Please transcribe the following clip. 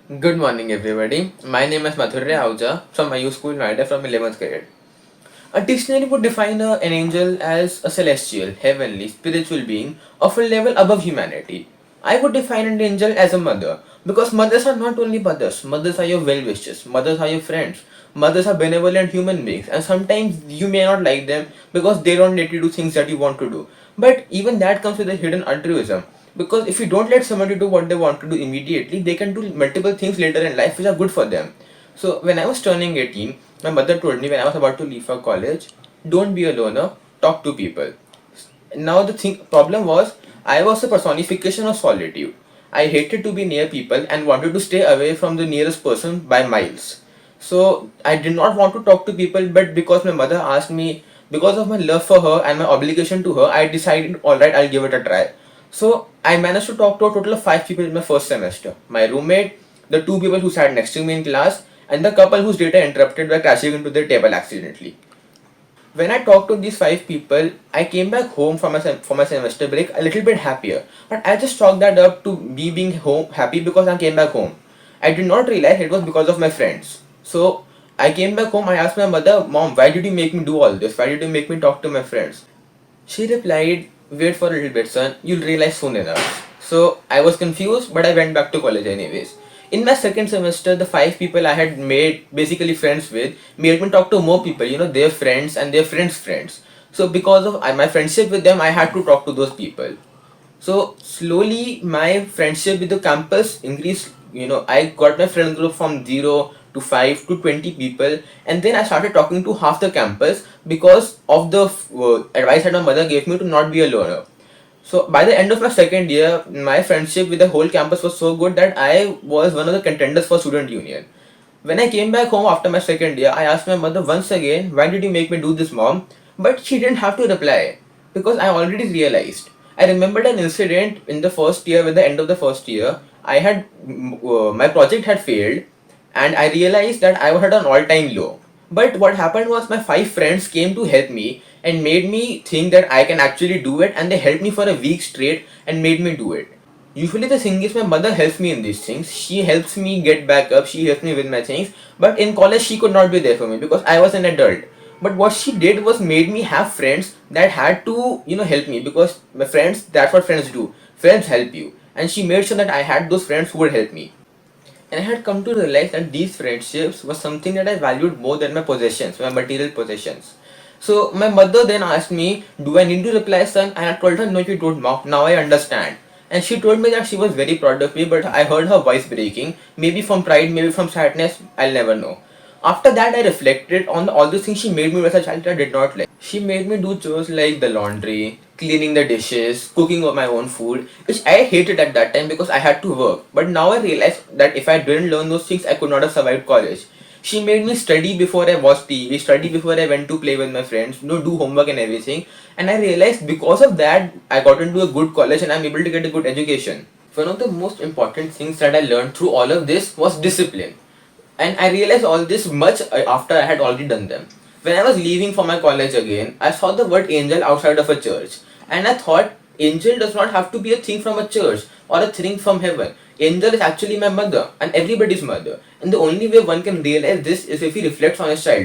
Good morning, everybody. My name is MadhuryaAhuja from my school, Noida, from 11th grade. A dictionary would define an angel as a celestial, heavenly, spiritual being of a level above humanity. I would define an angel as a mother because mothers are not only mothers, mothers are your well wishers, mothers are your friends, mothers are benevolent human beings, and sometimes you may not like them because they don't let you do things that you want to do. But even that comes with a hidden altruism because if you don't let somebody do what they want to do immediately, they can do multiple things later in life which are good for them. So when I was turning 18, my mother told me when I was about to leave for college, don't be a loner, talk to people. Now the problem was I was a personification of solitude. I hated to be near people and wanted to stay away from the nearest person by miles. So I did not want to talk to people, but because my mother asked me, because of my love for her and my obligation to her, I decided, alright, I'll give it a try. So I managed to talk to a total of 5 people in my first semester. My roommate, the 2 people who sat next to me in class, and the couple whose data interrupted by crashing into their table accidentally. When I talked to these 5 people, I came back home for my semester break a little bit happier. But I just chalked that up to me being home happy because I came back home. I did not realize it was because of my friends. So I came back home. I asked my mother, "Mom, why did you make me do all this? Why did you make me talk to my friends?" She replied, "Wait for a little bit, son. You'll realize soon enough." So I was confused, but I went back to college anyways. In my second semester, the 5 people I had made basically friends with made me talk to more people, their friends and their friends' friends. So because of my friendship with them, I had to talk to those people. So slowly my friendship with the campus increased. I got my friend group from 0 to 5 to 20 people, and then I started talking to half the campus because of the advice that my mother gave me to not be a loner. So by the end of my second year, my friendship with the whole campus was so good that I was one of the contenders for student union. When I came back home after my second year, I asked my mother once again, "Why did you make me do this, mom?" But she didn't have to reply because I already realized. I remembered an incident in the first year, with the end of the first year. My project had failed, and I realized that I was at an all-time low. But what happened was my 5 friends came to help me and made me think that I can actually do it, and they helped me for a week straight and made me do it. Usually the thing is my mother helps me in these things. She helps me get back up, she helps me with my things. But in college she could not be there for me because I was an adult. But what she did was made me have friends that had to, help me because my friends, that's what friends do. Friends help you. And she made sure that I had those friends who would help me. And I had come to realize that these friendships was something that I valued more than my possessions, my material possessions. So my mother then asked me, "Do I need to reply, son?" And I told her, "No, you don't, mom. Now I understand." And she told me that she was very proud of me, but I heard her voice breaking. Maybe from pride, maybe from sadness, I'll never know. After that, I reflected on all the things she made me as a child that I did not like. She made me do chores like the laundry, cleaning the dishes, cooking of my own food, which I hated at that time because I had to work. But now I realize that if I didn't learn those things, I could not have survived college. She made me study before I watched TV, study before I went to play with my friends, do homework and everything. And I realized because of that, I got into a good college and I'm able to get a good education. One of the most important things that I learned through all of this was discipline. And I realized all this much after I had already done them. When I was leaving for my college again, I saw the word angel outside of a church. And I thought, angel does not have to be a thing from a church or a thing from heaven. Angel is actually my mother and everybody's mother. And the only way one can realize this is if he reflects on his childhood.